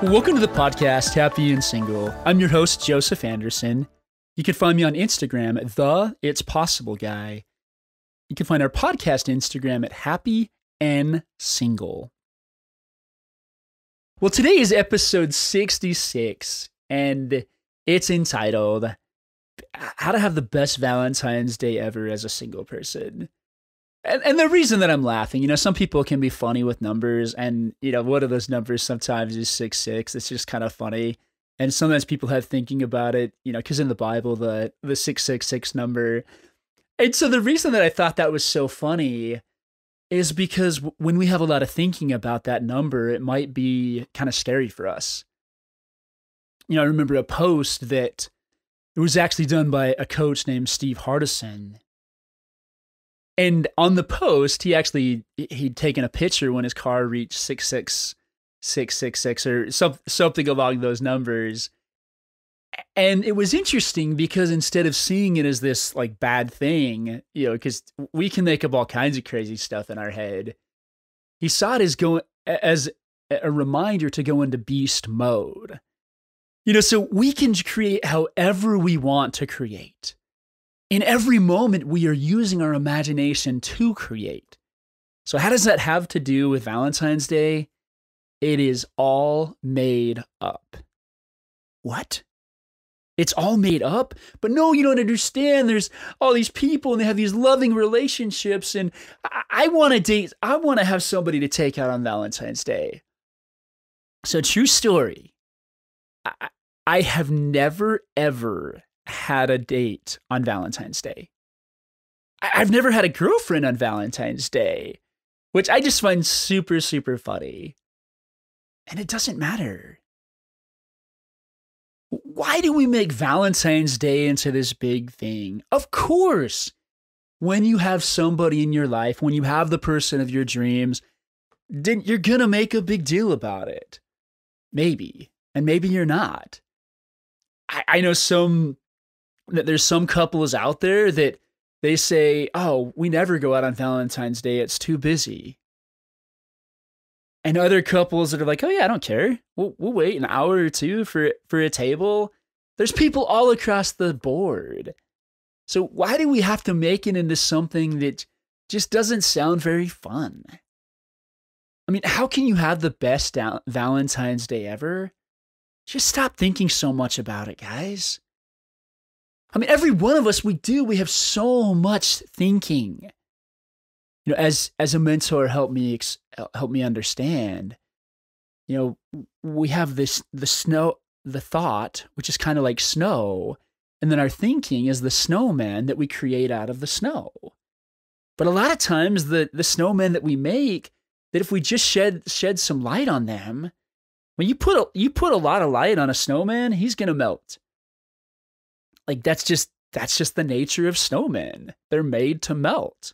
Welcome to the podcast, Happy and Single. I'm your host, Joseph Anderson. You can find me on Instagram at the It's Possible Guy. You can find our podcast Instagram at Happy and Single. Well, today is episode 66, and it's entitled How to Have the Best Valentine's Day Ever as a Single Person. And the reason that I'm laughing, some people can be funny with numbers, and, one of those numbers sometimes is 66. It's just kind of funny. And sometimes people have thinking about it, because in the Bible, the 666 number. And so the reason that I thought that was so funny is because when we have a lot of thinking about that number, it might be kind of scary for us. I remember a post that it was actually done by a coach named Steve Hardison. And on the post, he'd taken a picture when his car reached 66666 or something along those numbers. And it was interesting because instead of seeing it as this like bad thing, because we can make up all kinds of crazy stuff in our head, he saw it as a reminder to go into beast mode. So we can create however we want to create. In every moment, we are using our imagination to create. So how does that have to do with Valentine's Day? It is all made up. What? It's all made up? But no, you don't understand. There's all these people and they have these loving relationships, and I want to date. I want to have somebody to take out on Valentine's Day. So true story. I have never, ever had a date on Valentine's Day. I've never had a girlfriend on Valentine's Day, which I just find super, super funny. And it doesn't matter. Why do we make Valentine's Day into this big thing? Of course, when you have somebody in your life, when you have the person of your dreams, then you're going to make a big deal about it. Maybe. And maybe you're not. I know that there's some couples out there that they say, oh, we never go out on Valentine's Day. It's too busy. And other couples that are like, oh yeah, I don't care. We'll wait an hour or two for a table. There's people all across the board. So why do we have to make it into something that just doesn't sound very fun? I mean, how can you have the best Valentine's Day ever? Just stop thinking so much about it, guys. I mean, every one of us, we have so much thinking. As a mentor helped me understand, we have the thought, which is kind of like snow, and then our thinking is the snowman that we create out of the snow. But a lot of times the snowmen that we make, that if we just shed some light on them, when you put a lot of light on a snowman, he's going to melt. Like that's just the nature of snowmen. They're made to melt.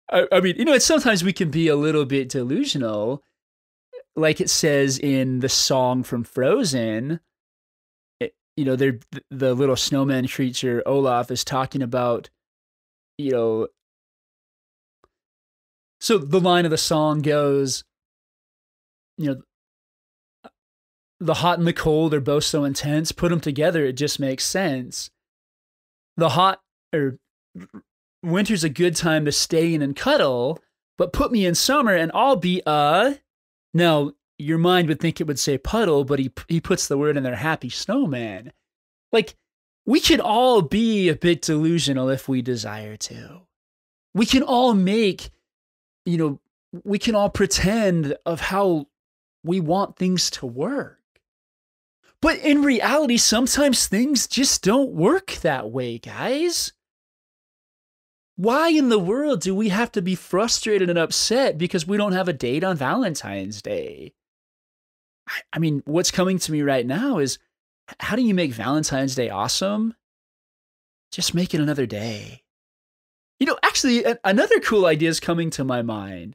I mean, sometimes we can be a little bit delusional, like it says in the song from Frozen. The little snowman creature Olaf is talking about, So the line of the song goes, the hot and the cold are both so intense. Put them together, it just makes sense. Winter's a good time to stay in and cuddle, but put me in summer and I'll be Now, your mind would think it would say puddle, but he puts the word in there, happy snowman. Like, we can all be a bit delusional if we desire to. We can all we can all pretend of how we want things to work. But in reality, sometimes things just don't work that way, guys. Why in the world do we have to be frustrated and upset because we don't have a date on Valentine's Day? I mean, what's coming to me right now is, how do you make Valentine's Day awesome? Just make it another day. Actually, another cool idea is coming to my mind.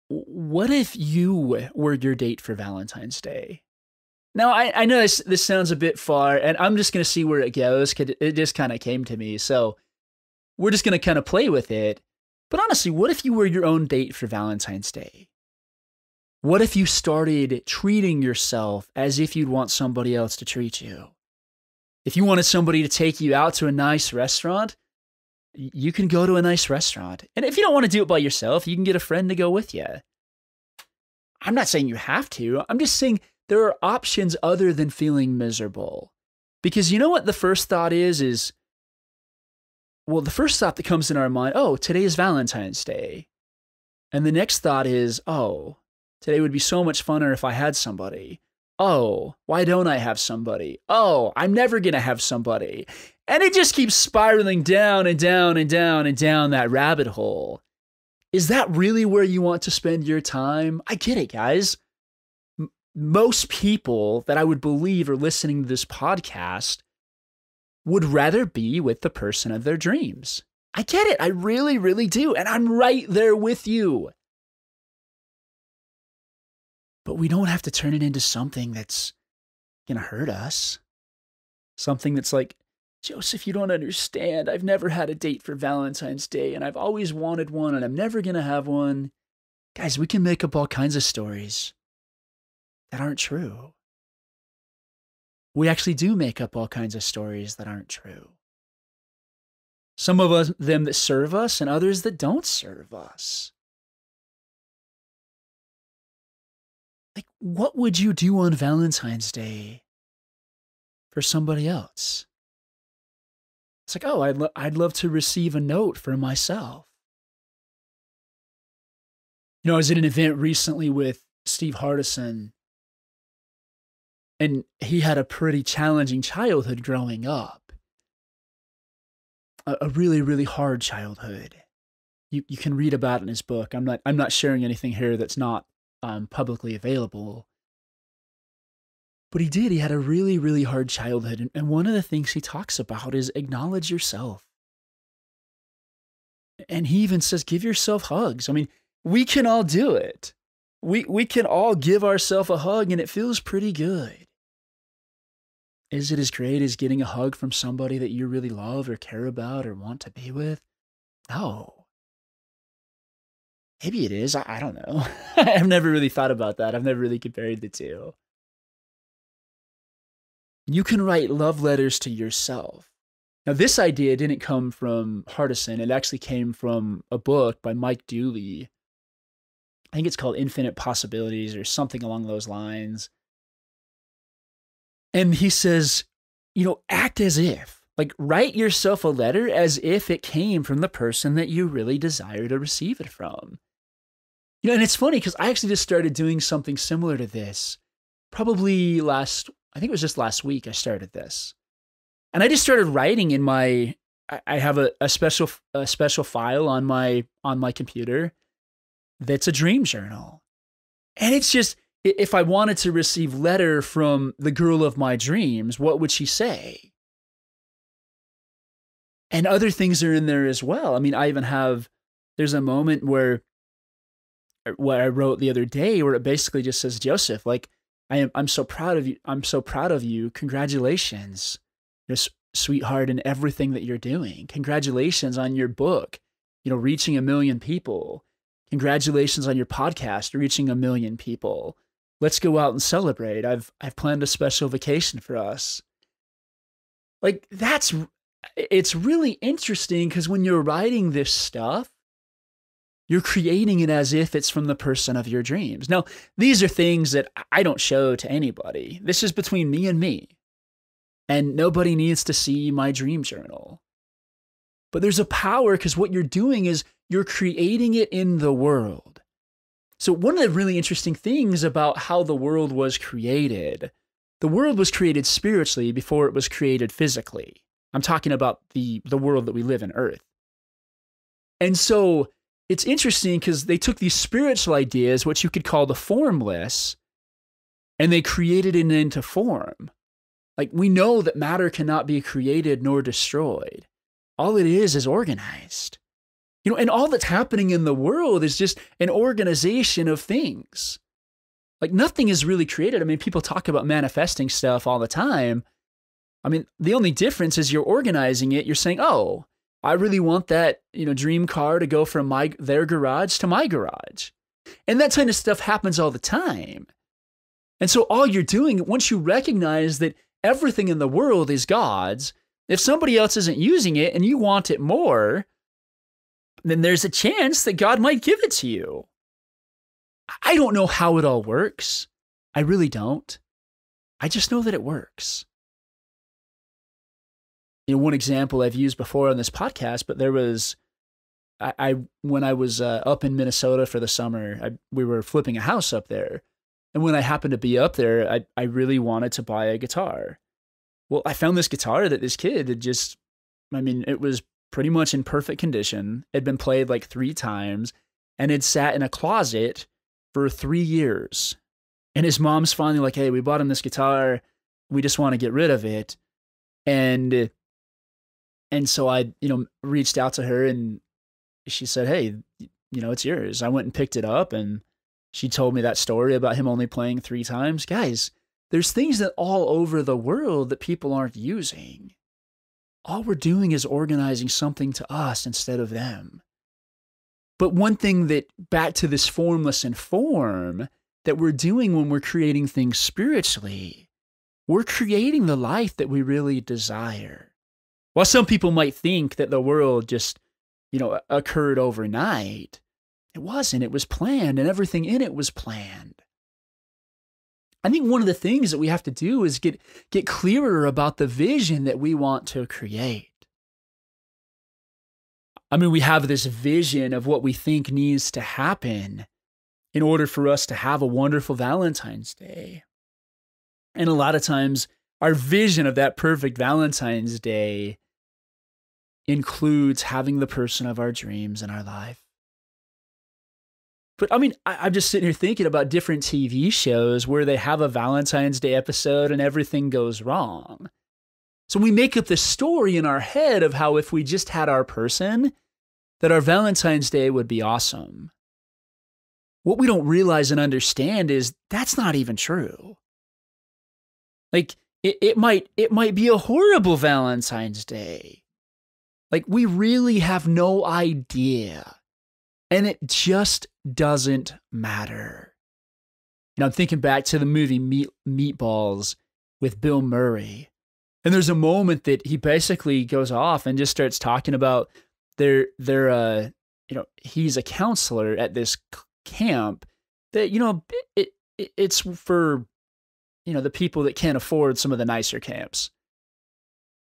What if you were your date for Valentine's Day? Now, I know this sounds a bit far, and I'm just going to see where it goes, because it just kind of came to me. So we're just going to kind of play with it. But honestly, what if you were your own date for Valentine's Day? What if you started treating yourself as if you'd want somebody else to treat you? If you wanted somebody to take you out to a nice restaurant, you can go to a nice restaurant. And if you don't want to do it by yourself, you can get a friend to go with you. I'm not saying you have to. I'm just saying there are options other than feeling miserable. Because you know what the first thought is, well, the first thought that comes in our mind, oh, today is Valentine's Day. And the next thought is, oh, today would be so much funner if I had somebody. Oh, why don't I have somebody? Oh, I'm never going to have somebody. And it just keeps spiraling down and down and down and down that rabbit hole. Is that really where you want to spend your time? I get it, guys. Most people that I would believe are listening to this podcast would rather be with the person of their dreams. I get it. I really, really do. And I'm right there with you. But we don't have to turn it into something that's going to hurt us. Something that's like, Joseph, you don't understand. I've never had a date for Valentine's Day, and I've always wanted one, and I'm never going to have one. Guys, we can make up all kinds of stories that aren't true. We actually do make up all kinds of stories that aren't true. Some of them that serve us, and others that don't serve us. Like, what would you do on Valentine's Day for somebody else? It's like, oh, I'd love to receive a note for myself. You know, I was at an event recently with Steve Hardison, and he had a pretty challenging childhood growing up. A really, really hard childhood. You can read about it in his book. I'm not sharing anything here that's not publicly available. But he did. He had a really, really hard childhood. And one of the things he talks about is acknowledge yourself. And he even says, give yourself hugs. I mean, we can all do it. We can all give ourselves a hug, and it feels pretty good. Is it as great as getting a hug from somebody that you really love or care about or want to be with? No. Maybe it is. I don't know. I've never really thought about that. I've never really compared the two. You can write love letters to yourself. Now, this idea didn't come from Hardison. It actually came from a book by Mike Dooley. I think it's called Infinite Possibilities or something along those lines. And he says, you know, act as if. Like, write yourself a letter as if it came from the person that you really desire to receive it from. You know, and it's funny because I actually just started doing something similar to this. Probably I think it was just last week I started this. And I just started writing in I have a special file on my computer that's a dream journal. And it's just, if I wanted to receive letter from the girl of my dreams, what would she say? And other things are in there as well. I mean, I even there's a moment where I wrote the other day where it basically just says, Joseph, like, I'm so proud of you. I'm so proud of you. Congratulations, sweetheart, and everything that you're doing. Congratulations on your book, reaching 1 million people. Congratulations on your podcast, reaching 1 million people. Let's go out and celebrate. I've planned a special vacation for us. Like, it's really interesting because when you're writing this stuff, you're creating it as if it's from the person of your dreams. Now, these are things that I don't show to anybody. This is between me and me. And nobody needs to see my dream journal. But there's a power because what you're doing is you're creating it in the world. So one of the really interesting things about how the world was created spiritually before it was created physically. I'm talking about the world that we live in, Earth. And so it's interesting because they took these spiritual ideas, what you could call the formless, and they created it into form. Like, we know that matter cannot be created nor destroyed. All it is organized. And all that's happening in the world is just an organization of things. Like, nothing is really created. I mean, people talk about manifesting stuff all the time. I mean, the only difference is you're organizing it. You're saying, oh, I really want that, dream car to go from their garage to my garage. And that kind of stuff happens all the time. And so all you're doing, once you recognize that everything in the world is God's, if somebody else isn't using it and you want it more, then there's a chance that God might give it to you. I don't know how it all works. I really don't. I just know that it works. One example I've used before on this podcast, but there was, when I was up in Minnesota for the summer, we were flipping a house up there. And when I happened to be up there, I really wanted to buy a guitar. Well, I found this guitar that this kid had it was pretty much in perfect condition. It had been played like 3 times and it sat in a closet for 3 years. And his mom's finally like, hey, we bought him this guitar. We just want to get rid of it. And so I, reached out to her and she said, hey, it's yours. I went and picked it up and she told me that story about him only playing 3 times. Guys, there's things that all over the world that people aren't using. All we're doing is organizing something to us instead of them. But one thing that, back to this formless and form, that we're doing when we're creating things spiritually, we're creating the life that we really desire. While some people might think that the world just, occurred overnight, it wasn't. It was planned, and everything in it was planned. I think one of the things that we have to do is get clearer about the vision that we want to create. We have this vision of what we think needs to happen in order for us to have a wonderful Valentine's Day. And a lot of times, our vision of that perfect Valentine's Day includes having the person of our dreams in our life. But I'm just sitting here thinking about different TV shows where they have a Valentine's Day episode and everything goes wrong. So we make up this story in our head of how if we just had our person, that our Valentine's Day would be awesome. What we don't realize and understand is that's not even true. Like, it might be a horrible Valentine's Day. Like, we really have no idea. And it just doesn't matter. I'm thinking back to the movie Meatballs with Bill Murray. And there's a moment that he basically goes off and just starts talking about he's a counselor at this camp that, it's for, the people that can't afford some of the nicer camps.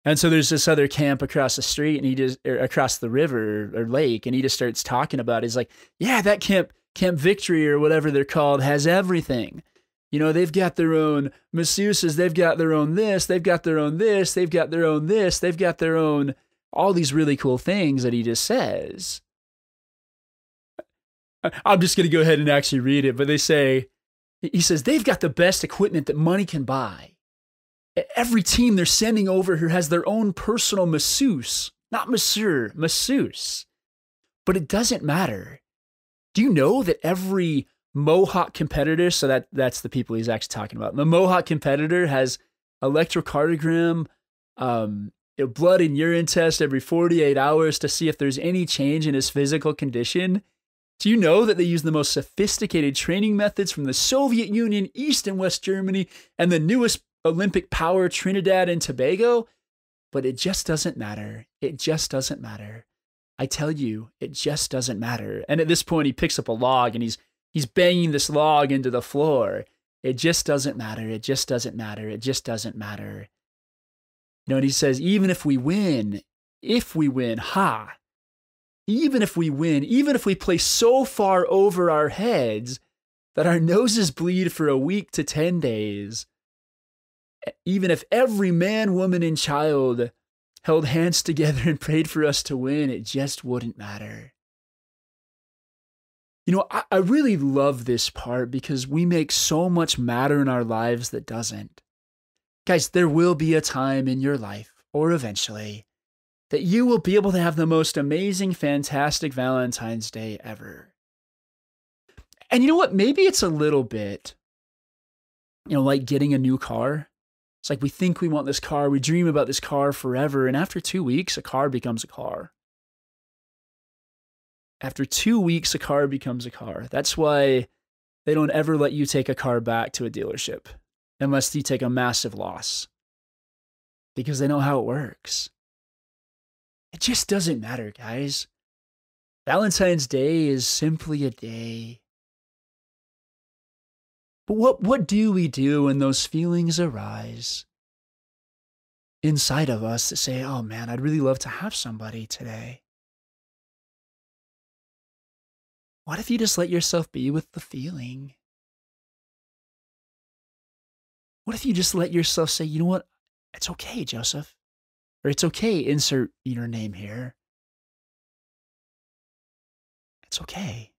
And so there's this other camp across the street and across the river or lake, and he just starts talking about it. He's like, yeah, that Camp Victory or whatever they're called has everything. They've got their own masseuses, they've got their own this, they've got their own this, they've got their own this, they've got their own, all these really cool things that he just says. I'm just going to go ahead and actually read it, but he says, they've got the best equipment that money can buy. Every team they're sending over here has their own personal masseuse, not masseur, masseuse. But it doesn't matter. Do you know that every Mohawk competitor, so that's the people he's actually talking about, the Mohawk competitor has electrocardiogram, blood and urine test every 48 hours to see if there's any change in his physical condition? Do you know that they use the most sophisticated training methods from the Soviet Union, East and West Germany, and the newest Olympic power, Trinidad and Tobago? But it just doesn't matter. It just doesn't matter. I tell you, it just doesn't matter. And at this point, he picks up a log and he's banging this log into the floor. It just doesn't matter. It just doesn't matter. It just doesn't matter. And he says, even if we win, even if we play so far over our heads that our noses bleed for a week to 10 days, even if every man, woman, and child held hands together and prayed for us to win, it just wouldn't matter. I really love this part because we make so much matter in our lives that doesn't. Guys, there will be a time in your life, or eventually, that you will be able to have the most amazing, fantastic Valentine's Day ever. And you know what? Maybe it's a little bit, like getting a new car. It's like we think we want this car, we dream about this car forever, and after 2 weeks, a car becomes a car. After 2 weeks, a car becomes a car. That's why they don't ever let you take a car back to a dealership unless you take a massive loss, because they know how it works. It just doesn't matter, guys. Valentine's Day is simply a day. But what do we do when those feelings arise inside of us that say, oh man, I'd really love to have somebody today? What if you just let yourself be with the feeling? What if you just let yourself say, you know what? It's okay, Joseph. Or it's okay, insert your name here. It's okay.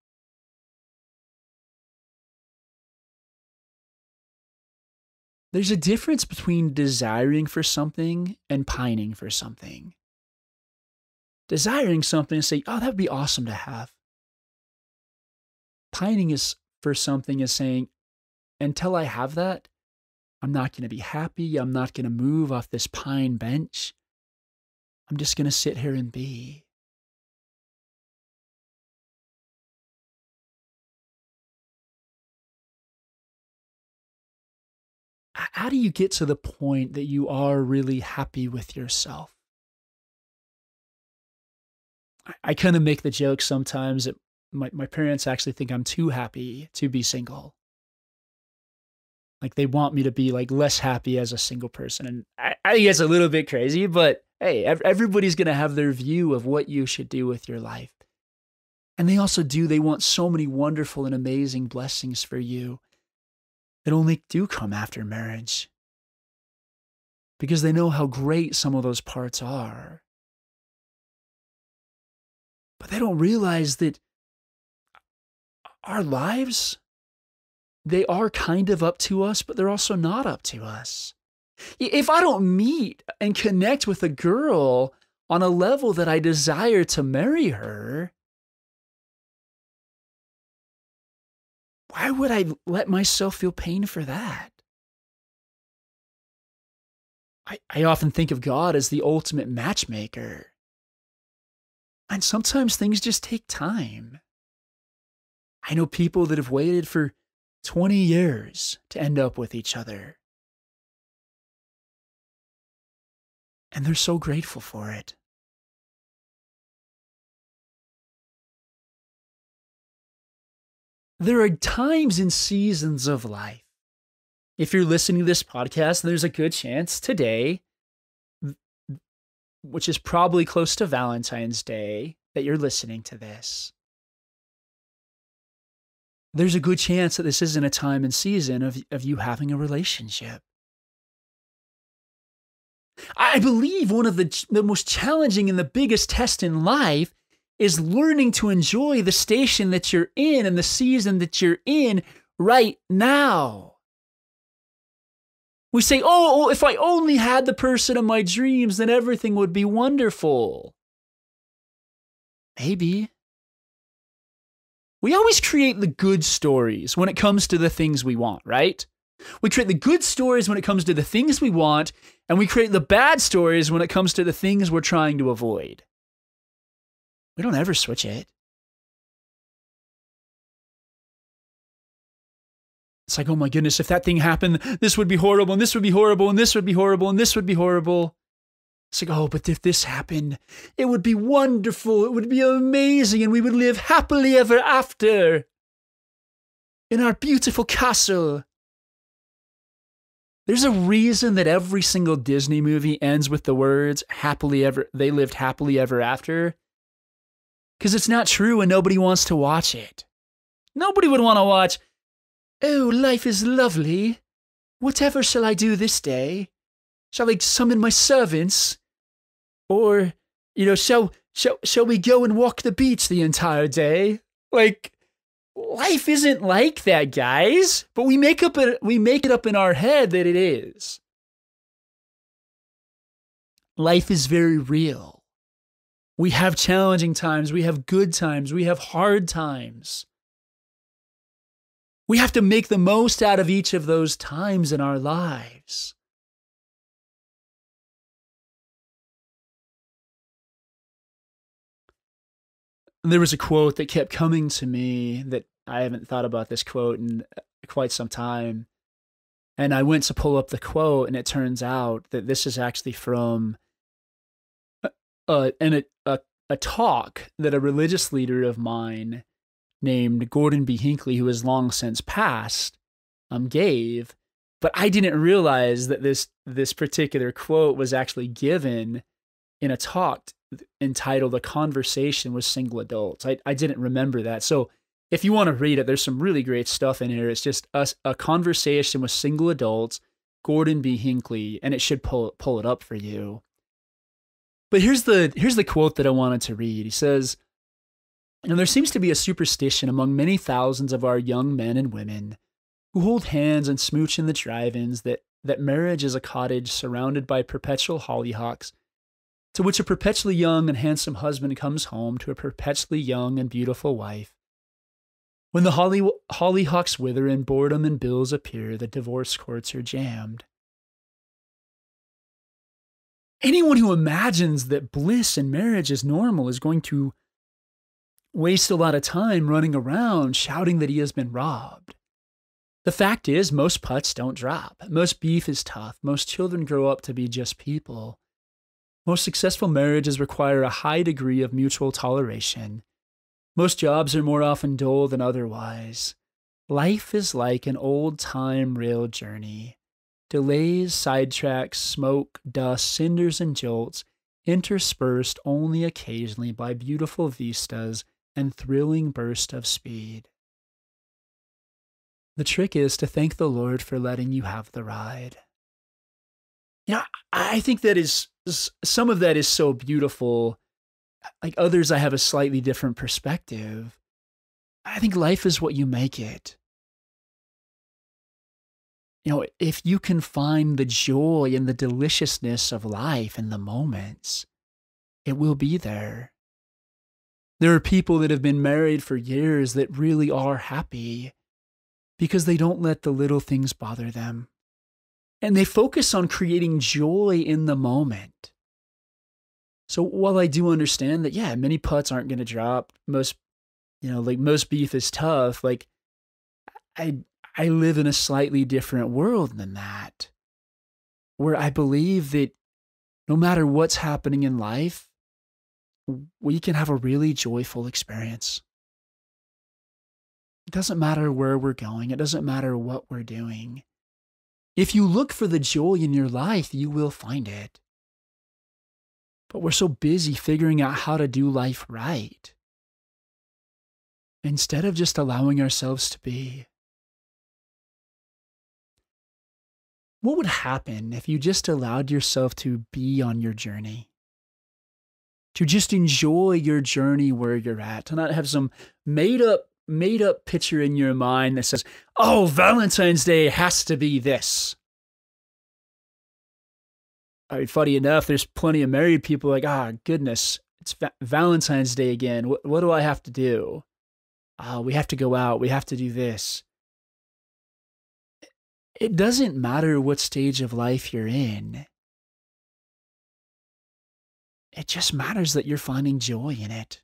There's a difference between desiring for something and pining for something. Desiring something and say, oh, that'd be awesome to have. Pining is for something is saying, until I have that, I'm not going to be happy. I'm not going to move off this pine bench. I'm just going to sit here and be. How do you get to the point that you are really happy with yourself? I kind of make the joke sometimes that my parents actually think I'm too happy to be single. Like they want me to be like less happy as a single person. And I think it's a little bit crazy, but hey, everybody's going to have their view of what you should do with your life. And they also do, they want so many wonderful and amazing blessings for you that only do come after marriage, because they know how great some of those parts are. But they don't realize that our lives, they are kind of up to us, but they're also not up to us. If I don't meet and connect with a girl on a level that I desire to marry her, why would I let myself feel pain for that? I often think of God as the ultimate matchmaker. And sometimes things just take time. I know people that have waited for 20 years to end up with each other. And they're so grateful for it. There are times and seasons of life. If you're listening to this podcast, there's a good chance today, which is probably close to Valentine's Day, that you're listening to this. There's a good chance that this isn't a time and season of you having a relationship. I believe one of the most challenging and the biggest test in life is learning to enjoy the station that you're in and the season that you're in right now. We say, oh, if I only had the person of my dreams, then everything would be wonderful. Maybe. We always create the good stories when it comes to the things we want, right? We create the good stories when it comes to the things we want, and we create the bad stories when it comes to the things we're trying to avoid. We don't ever switch it. It's like, oh my goodness, if that thing happened, this would be horrible, and this would be horrible, and this would be horrible, and this would be horrible. It's like, oh, but if this happened, it would be wonderful, it would be amazing, and we would live happily ever after in our beautiful castle. There's a reason that every single Disney movie ends with the words, they lived happily ever after. Because it's not true and nobody wants to watch it. Nobody would want to watch, oh, life is lovely. Whatever shall I do this day? Shall I summon my servants? Or, shall we go and walk the beach the entire day? Like, life isn't like that, guys. But we make it up in our head that it is. Life is very real. We have challenging times, we have good times, we have hard times. We have to make the most out of each of those times in our lives. there was a quote that kept coming to me that I haven't thought about this quote in quite some time. And I went to pull up the quote, and it turns out that this is actually from a talk that a religious leader of mine named Gordon B. Hinckley, who has long since passed, gave. But I didn't realize that this particular quote was actually given in a talk entitled "A Conversation with Single Adults." I didn't remember that. So if you want to read it, there's some really great stuff in here. It's just a conversation with single adults, Gordon B. Hinckley, and it should pull it up for you. But here's the quote that I wanted to read. He says, there seems to be a superstition among many thousands of our young men and women who hold hands and smooch in the drive-ins that marriage is a cottage surrounded by perpetual hollyhocks, to which a perpetually young and handsome husband comes home to a perpetually young and beautiful wife. When the hollyhocks wither and boredom and bills appear, the divorce courts are jammed. Anyone who imagines that bliss in marriage is normal is going to waste a lot of time running around shouting that he has been robbed. The fact is, most putts don't drop. Most beef is tough. Most children grow up to be just people. Most successful marriages require a high degree of mutual toleration. Most jobs are more often dull than otherwise. Life is like an old-time rail journey. Delays, sidetracks, smoke, dust, cinders, and jolts, interspersed only occasionally by beautiful vistas and thrilling bursts of speed. The trick is to thank the Lord for letting you have the ride. I think that is, some of that is so beautiful. Like others, I have a slightly different perspective. I think life is what you make it. If you can find the joy and the deliciousness of life in the moments, it will be there. There are people that have been married for years that really are happy because they don't let the little things bother them. And they focus on creating joy in the moment. So while I do understand that, many putts aren't going to drop, most beef is tough, I live in a slightly different world than that, where I believe that no matter what's happening in life, we can have a really joyful experience. It doesn't matter where we're going. It doesn't matter what we're doing. If you look for the joy in your life, you will find it. But we're so busy figuring out how to do life right, instead of just allowing ourselves to be. What would happen if you just allowed yourself to be on your journey? To just enjoy your journey where you're at, to not have some made up picture in your mind that says, oh, Valentine's Day has to be this. Funny enough, there's plenty of married people like, goodness, it's Valentine's Day again. What do I have to do? We have to go out. We have to do this. It doesn't matter what stage of life you're in. It just matters that you're finding joy in it.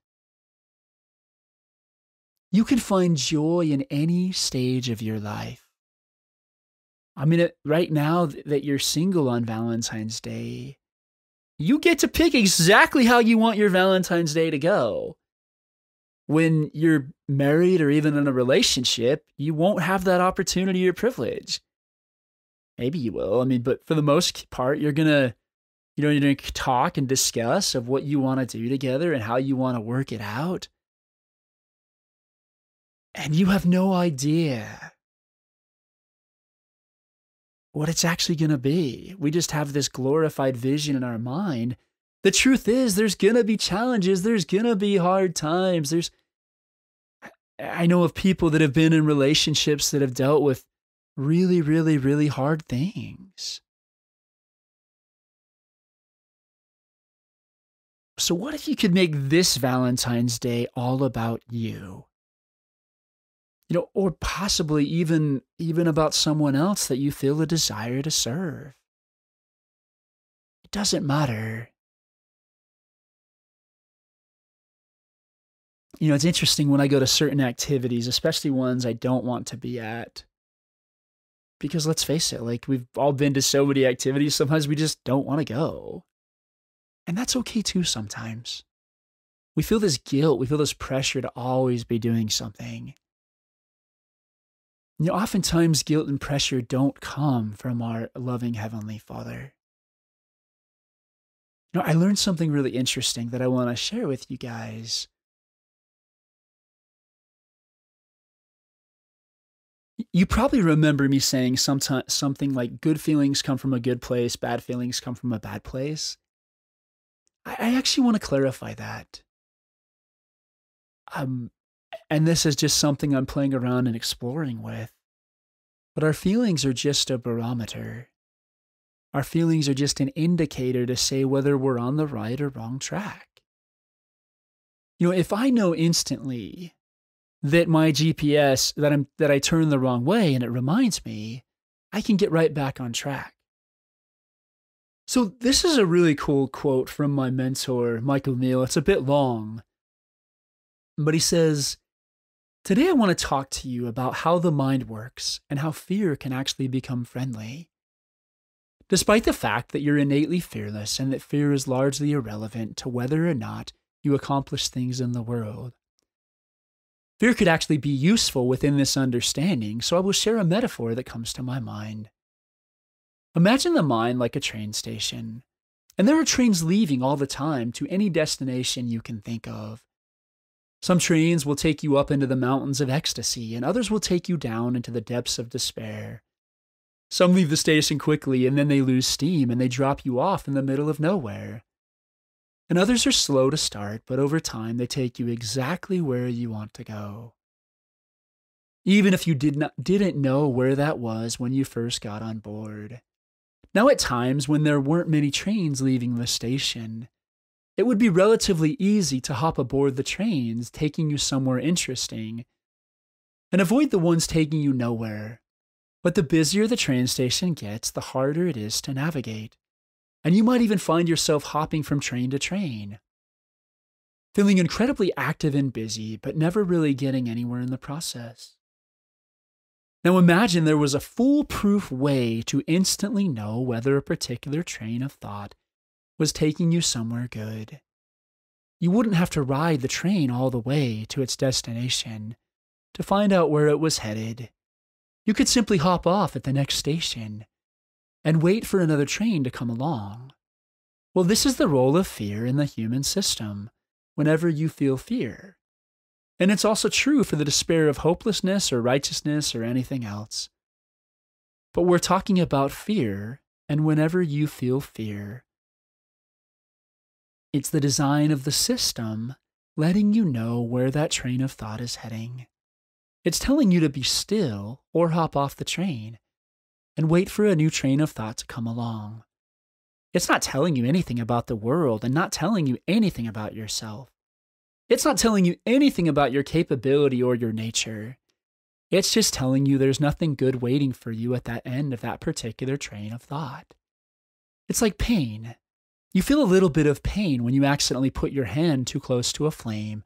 You can find joy in any stage of your life. Right now that you're single on Valentine's Day, you get to pick exactly how you want your Valentine's Day to go. When you're married or even in a relationship, you won't have that opportunity or privilege. Maybe you will. But for the most part, you're gonna talk and discuss of what you want to do together and how you want to work it out. And you have no idea what it's actually going to be. We just have this glorified vision in our mind. The truth is, there's going to be challenges. There's going to be hard times. I know of people that have been in relationships that have dealt with really, really, really hard things. So what if you could make this Valentine's Day all about you? Or possibly even about someone else that you feel a desire to serve. It doesn't matter. It's interesting when I go to certain activities, especially ones I don't want to be at, because let's face it, like we've all been to so many activities, sometimes we just don't want to go. And that's okay too sometimes. We feel this guilt, we feel this pressure to always be doing something. Oftentimes guilt and pressure don't come from our loving Heavenly Father. I learned something really interesting that I want to share with you guys. You probably remember me saying something like good feelings come from a good place, bad feelings come from a bad place. I actually want to clarify that. Um, and this is just something I'm playing around and exploring with. But our feelings are just a barometer. Our feelings are just an indicator to say whether we're on the right or wrong track. If I know instantly that my GPS that I turned the wrong way and it reminds me, I can get right back on track. So this is a really cool quote from my mentor, Michael Neal. It's a bit long, but he says, "Today I want to talk to you about how the mind works and how fear can actually become friendly. Despite the fact that you're innately fearless and that fear is largely irrelevant to whether or not you accomplish things in the world, fear could actually be useful within this understanding, so I will share a metaphor that comes to my mind. Imagine the mind like a train station, and there are trains leaving all the time to any destination you can think of. Some trains will take you up into the mountains of ecstasy, and others will take you down into the depths of despair. Some leave the station quickly, and then they lose steam, and they drop you off in the middle of nowhere. And others are slow to start, but over time they take you exactly where you want to go. Even if you didn't know where that was when you first got on board. Now at times when there weren't many trains leaving the station, it would be relatively easy to hop aboard the trains taking you somewhere interesting and avoid the ones taking you nowhere. But the busier the train station gets, the harder it is to navigate. And you might even find yourself hopping from train to train, feeling incredibly active and busy, but never really getting anywhere in the process. Now imagine there was a foolproof way to instantly know whether a particular train of thought was taking you somewhere good. You wouldn't have to ride the train all the way to its destination to find out where it was headed. You could simply hop off at the next station and wait for another train to come along. Well, this is the role of fear in the human system whenever you feel fear. And it's also true for the despair of hopelessness or righteousness or anything else. But we're talking about fear, and whenever you feel fear, it's the design of the system letting you know where that train of thought is heading. It's telling you to be still or hop off the train and wait for a new train of thought to come along. It's not telling you anything about the world and not telling you anything about yourself. It's not telling you anything about your capability or your nature. It's just telling you there's nothing good waiting for you at that end of that particular train of thought. It's like pain. You feel a little bit of pain when you accidentally put your hand too close to a flame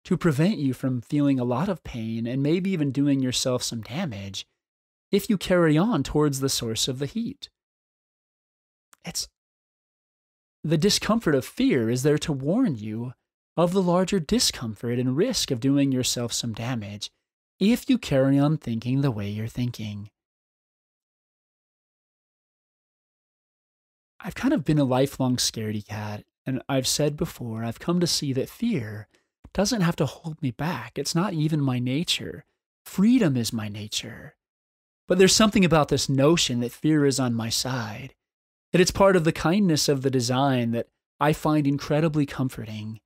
to prevent you from feeling a lot of pain and maybe even doing yourself some damage if you carry on towards the source of the heat. The discomfort of fear is there to warn you of the larger discomfort and risk of doing yourself some damage if you carry on thinking the way you're thinking. I've kind of been a lifelong scaredy cat, and I've said before, I've come to see that fear doesn't have to hold me back. It's not even my nature. Freedom is my nature. But there's something about this notion that fear is on my side, that it's part of the kindness of the design that I find incredibly comforting,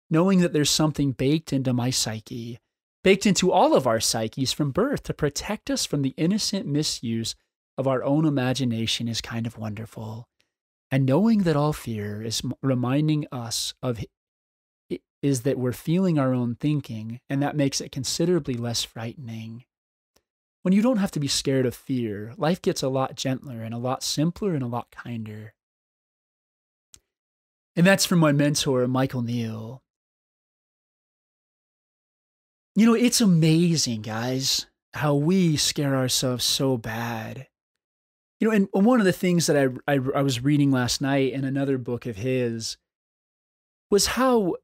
knowing that there's something baked into my psyche, baked into all of our psyches from birth to protect us from the innocent misuse of our own imagination is kind of wonderful. And knowing that all fear is reminding us of is that we're feeling our own thinking, and that makes it considerably less frightening. When you don't have to be scared of fear, life gets a lot gentler and a lot simpler and a lot kinder. And that's from my mentor, Michael Neal. It's amazing, guys, how we scare ourselves so bad. And one of the things that I was reading last night in another book of his was how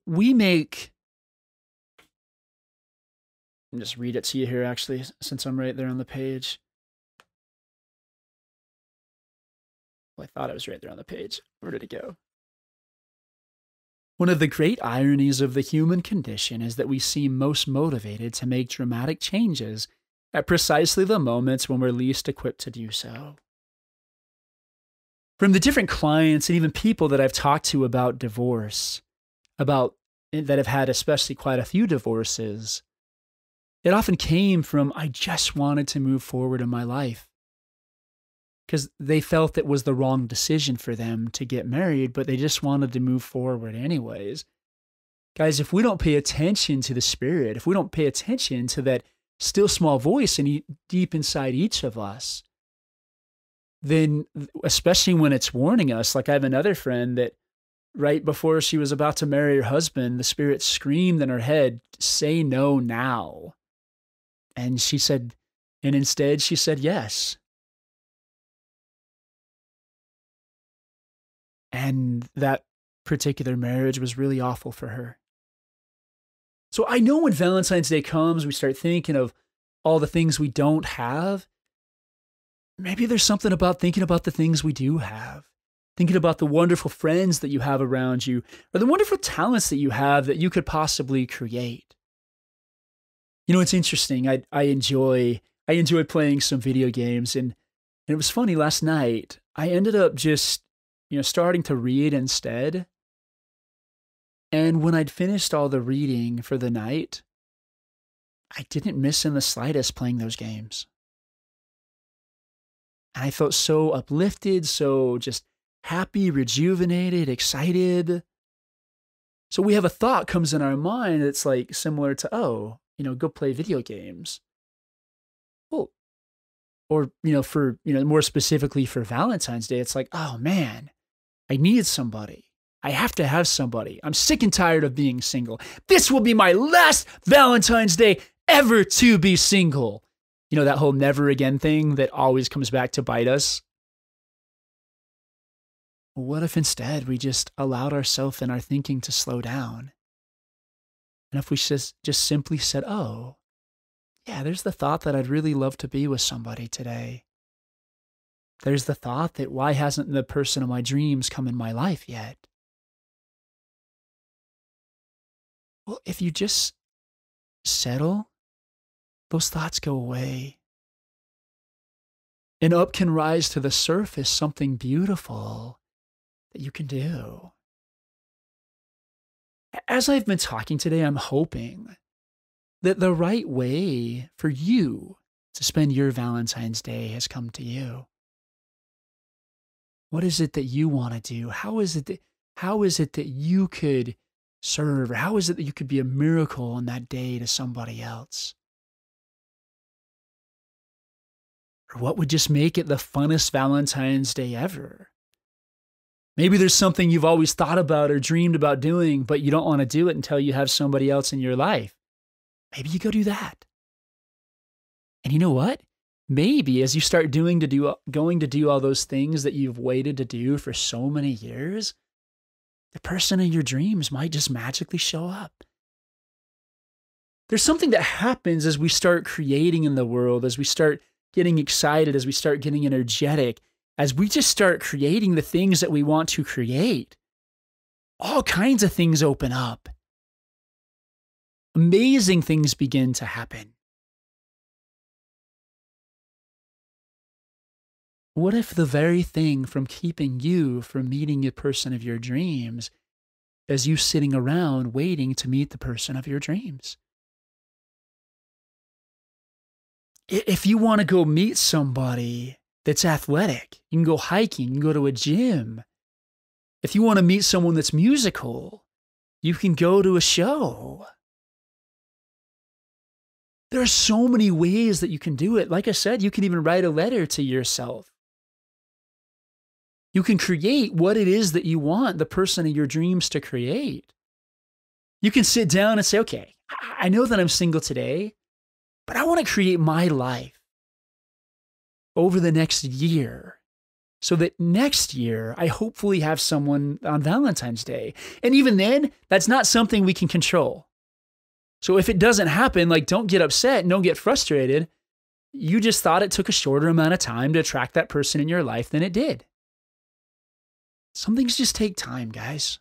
we make. I'll just read it to you here, actually, since I'm right there on the page. Well, I thought I was right there on the page. Where did it go? One of the great ironies of the human condition is that we seem most motivated to make dramatic changes at precisely the moments when we're least equipped to do so. From the different clients and even people that I've talked to about divorce, that have had especially quite a few divorces, it often came from, I just wanted to move forward in my life. Because they felt it was the wrong decision for them to get married, but they just wanted to move forward anyways. Guys, if we don't pay attention to the Spirit, if we don't pay attention to that still small voice deep inside each of us, then, especially when it's warning us, like I have another friend that right before she was about to marry her husband, the Spirit screamed in her head, "Say no now." And instead she said yes. And that particular marriage was really awful for her. So I know when Valentine's Day comes, we start thinking of all the things we don't have. Maybe there's something about thinking about the things we do have, thinking about the wonderful friends that you have around you, or the wonderful talents that you have that you could possibly create. It's interesting. I enjoy playing some video games, and it was funny last night. I ended up just starting to read instead. And when I'd finished all the reading for the night, I didn't miss in the slightest playing those games. And I felt so uplifted, so just happy, rejuvenated, excited. So we have a thought comes in our mind that's like similar to, go play video games. Well, or, more specifically for Valentine's Day, it's like, oh man, I need somebody. I have to have somebody. I'm sick and tired of being single. This will be my last Valentine's Day ever to be single. That whole never again thing that always comes back to bite us. What if instead we just allowed ourselves and our thinking to slow down? And if we just simply said, oh, yeah, there's the thought that I'd really love to be with somebody today. There's the thought that why hasn't the person of my dreams come in my life yet? Well, if you just settle, those thoughts go away. And up can rise to the surface something beautiful that you can do. As I've been talking today, I'm hoping that the right way for you to spend your Valentine's Day has come to you. What is it that you want to do? How is it that you could serve? Or how is it that you could be a miracle on that day to somebody else? Or what would just make it the funnest Valentine's Day ever? Maybe there's something you've always thought about or dreamed about doing, but you don't want to do it until you have somebody else in your life. Maybe you go do that. And you know what? Maybe as you start going to do all those things that you've waited to do for so many years, the person in your dreams might just magically show up. There's something that happens as we start creating in the world, as we start getting excited, as we start getting energetic, as we just start creating the things that we want to create. All kinds of things open up. Amazing things begin to happen. What if the very thing from keeping you from meeting the person of your dreams is you sitting around waiting to meet the person of your dreams? If you want to go meet somebody that's athletic, you can go hiking, you can go to a gym. If you want to meet someone that's musical, you can go to a show. There are so many ways that you can do it. Like I said, you can even write a letter to yourself. You can create what it is that you want the person of your dreams to create. You can sit down and say, okay, I know that I'm single today, but I want to create my life over the next year so that next year I hopefully have someone on Valentine's Day. And even then, that's not something we can control. So if it doesn't happen, like, don't get upset and don't get frustrated. You just thought it took a shorter amount of time to attract that person in your life than it did. Some things just take time, guys.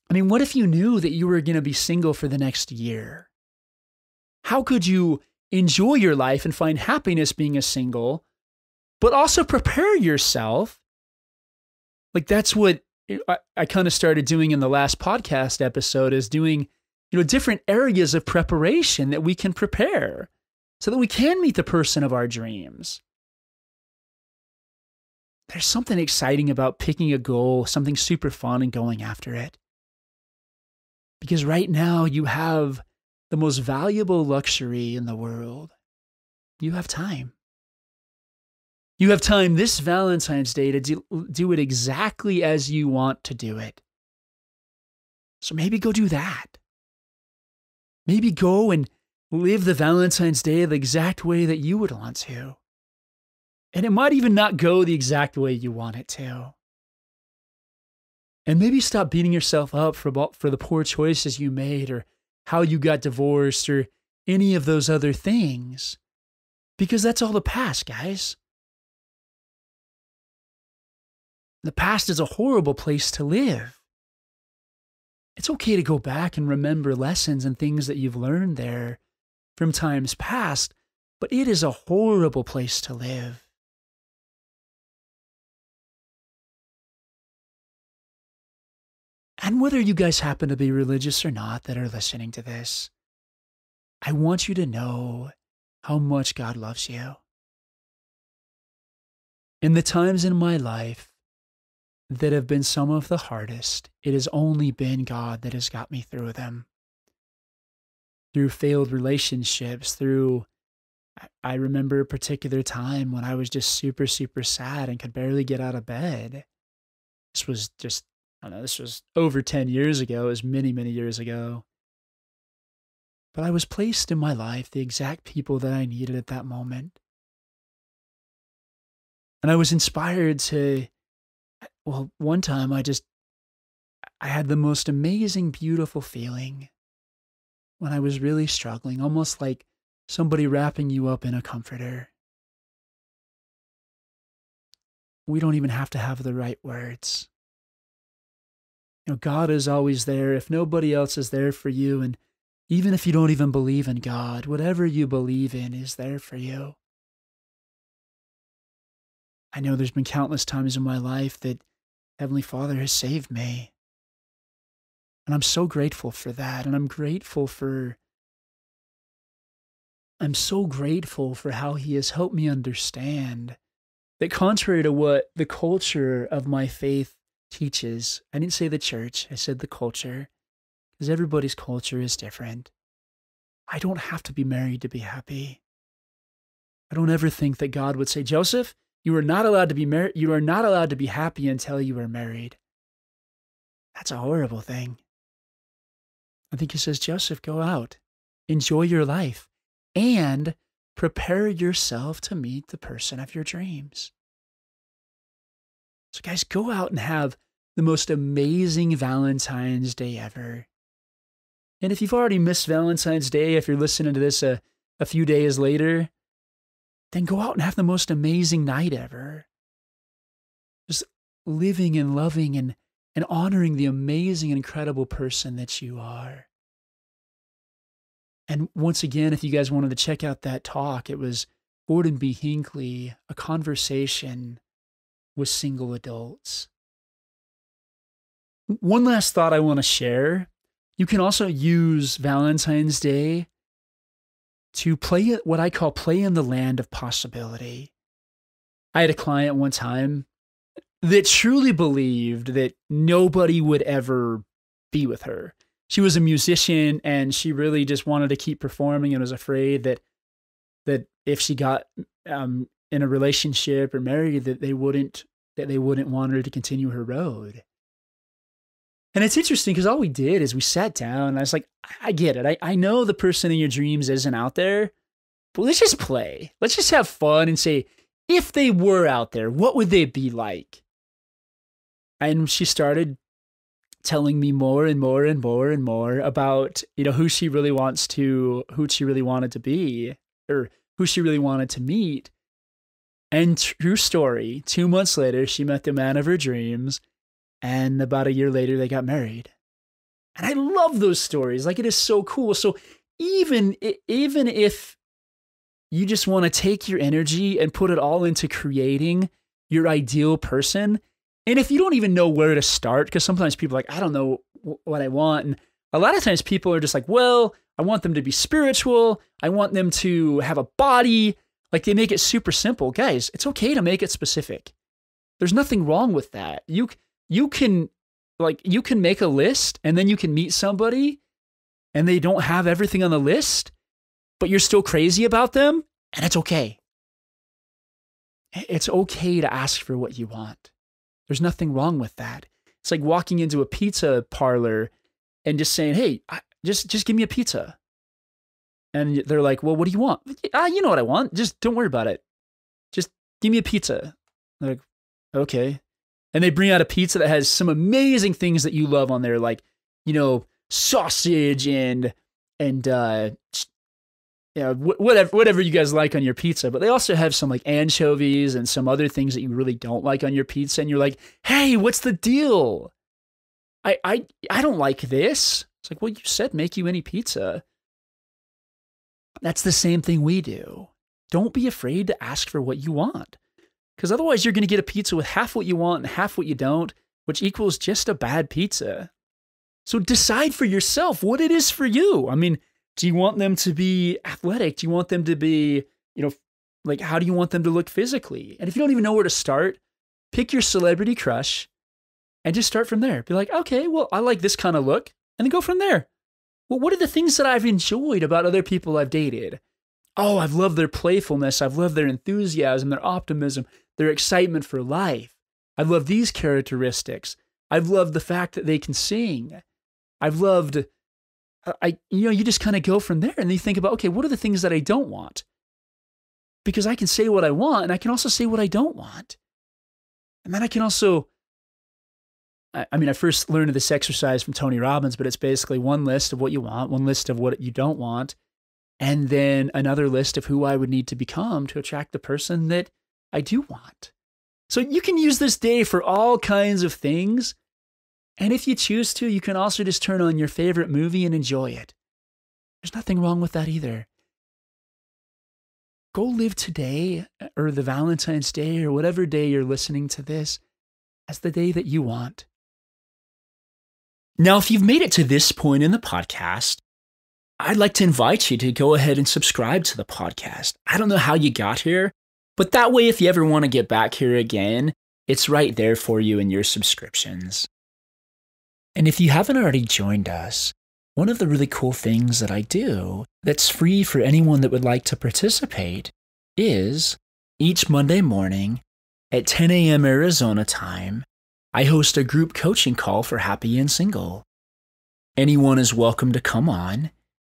I mean, what if you knew that you were going to be single for the next year? How could you enjoy your life and find happiness being a single, but also prepare yourself? Like, that's what I kind of started doing in the last podcast episode, is doing, different areas of preparation that we can prepare so that we can meet the person of our dreams. There's something exciting about picking a goal, something super fun, and going after it. Because right now you have the most valuable luxury in the world. You have time. You have time this Valentine's Day to do it exactly as you want to do it. So maybe go do that. Maybe go and live the Valentine's Day the exact way that you would want to. And it might even not go the exact way you want it to. And maybe stop beating yourself up for the poor choices you made, or how you got divorced, or any of those other things. Because that's all the past, guys. The past is a horrible place to live. It's okay to go back and remember lessons and things that you've learned there from times past, but it is a horrible place to live. And whether you guys happen to be religious or not that are listening to this, I want you to know how much God loves you. In the times in my life that have been some of the hardest, it has only been God that has got me through them. Through failed relationships, I remember a particular time when I was just super, super sad and could barely get out of bed. This was just, this was over 10 years ago. It was many, many years ago. But I was placed in my life the exact people that I needed at that moment. And I was inspired to, one time I had the most amazing, beautiful feeling when I was really struggling, almost like somebody wrapping you up in a comforter. We don't even have to have the right words. God is always there if nobody else is there for you. And even if you don't even believe in God, whatever you believe in is there for you. I know there's been countless times in my life that Heavenly Father has saved me. And I'm so grateful for that. And I'm so grateful for how He has helped me understand that, contrary to what the culture of my faith teaches, I didn't say the church, I said the culture, because everybody's culture is different. I don't have to be married to be happy. I don't ever think that God would say, Joseph, you are not allowed to be married. You are not allowed to be happy until you are married. That's a horrible thing. I think He says, Joseph, go out, enjoy your life, and prepare yourself to meet the person of your dreams. So guys, go out and have the most amazing Valentine's Day ever. And if you've already missed Valentine's Day, if you're listening to this a few days later, then go out and have the most amazing night ever. Just living and loving and honoring the amazing and incredible person that you are. And once again, if you guys wanted to check out that talk, it was Gordon B. Hinckley, a conversation with single adults. One last thought I want to share. You can also use Valentine's Day to play what I call play in the land of possibility. I had a client one time that truly believed that nobody would ever be with her. She was a musician and she really just wanted to keep performing and was afraid that if she got in a relationship or married, that they wouldn't want her to continue her road. And it's interesting because all we did is we sat down and I was like, I get it. I know the person in your dreams isn't out there, but let's just play. Let's just have fun and say, if they were out there, what would they be like? And she started telling me more and more and more and more about, who she really wanted to be, or who she really wanted to meet. And true story, 2 months later, she met the man of her dreams. And about a year later, they got married. And I love those stories. Like, it is so cool. So even if you just want to take your energy and put it all into creating your ideal person, and if you don't even know where to start, because sometimes people are like, I don't know what I want. And a lot of times people are just like, well, I want them to be spiritual. I want them to have a body. Like, they make it super simple. Guys, it's okay to make it specific. There's nothing wrong with that. You can make a list and then you can meet somebody and they don't have everything on the list, but you're still crazy about them, and it's okay. It's okay to ask for what you want. There's nothing wrong with that. It's like walking into a pizza parlor and just saying, hey, just give me a pizza. And they're like, well, what do you want? You know what I want. Just don't worry about it. Just give me a pizza. They're like, okay. And they bring out a pizza that has some amazing things that you love on there, like, sausage and whatever you guys like on your pizza. But they also have some like anchovies and some other things that you really don't like on your pizza. And you're like, hey, what's the deal? I don't like this. It's like, well, you said make you any pizza. That's the same thing we do. Don't be afraid to ask for what you want. Because otherwise you're going to get a pizza with half what you want and half what you don't, which equals just a bad pizza. So decide for yourself what it is for you. I mean, do you want them to be athletic? Do you want them to be, like, how do you want them to look physically? And if you don't even know where to start, pick your celebrity crush and just start from there. Be like, okay, well, I like this kind of look, and then go from there. Well, what are the things that I've enjoyed about other people I've dated? Oh, I've loved their playfulness. I've loved their enthusiasm, their optimism, their excitement for life. I've loved these characteristics. I've loved the fact that they can sing. I've loved, you just kind of go from there and you think about, okay, what are the things that I don't want? Because I can say what I want and I can also say what I don't want. And then I can also, I first learned this exercise from Tony Robbins, but it's basically one list of what you want, one list of what you don't want, and then another list of who I would need to become to attract the person that I do want. So you can use this day for all kinds of things. And if you choose to, you can also just turn on your favorite movie and enjoy it. There's nothing wrong with that either. Go live today, or the Valentine's Day, or whatever day you're listening to this, as the day that you want. Now, if you've made it to this point in the podcast, I'd like to invite you to go ahead and subscribe to the podcast. I don't know how you got here, but that way, if you ever want to get back here again, it's right there for you in your subscriptions. And if you haven't already joined us, one of the really cool things that I do that's free for anyone that would like to participate is each Monday morning at 10 a.m. Arizona time, I host a group coaching call for happy and single. Anyone is welcome to come on,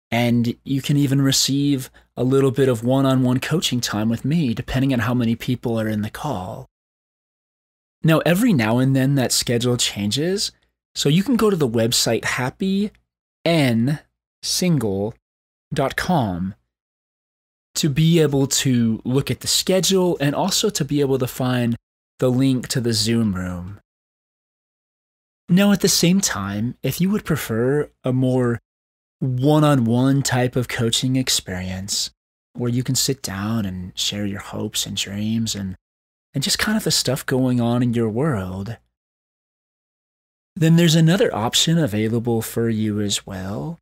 and you can even receive a little bit of one-on-one coaching time with me, depending on how many people are in the call. Now, every now and then that schedule changes, so you can go to the website happynsingle.com to be able to look at the schedule and also to be able to find the link to the Zoom room. Now, at the same time, if you would prefer a more one-on-one type of coaching experience where you can sit down and share your hopes and dreams and just kind of the stuff going on in your world, then there's another option available for you as well.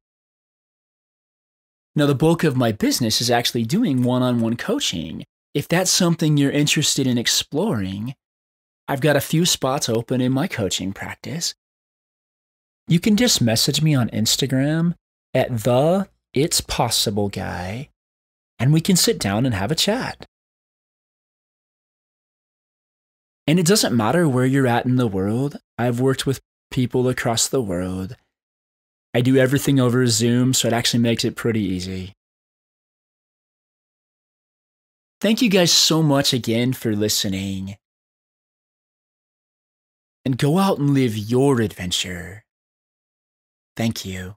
Now, the bulk of my business is actually doing one-on-one coaching. If that's something you're interested in exploring, I've got a few spots open in my coaching practice. You can just message me on Instagram at the It's Possible Guy, and we can sit down and have a chat. And it doesn't matter where you're at in the world. I've worked with people across the world. I do everything over Zoom, so it actually makes it pretty easy. Thank you guys so much again for listening. And go out and live your adventure. Thank you.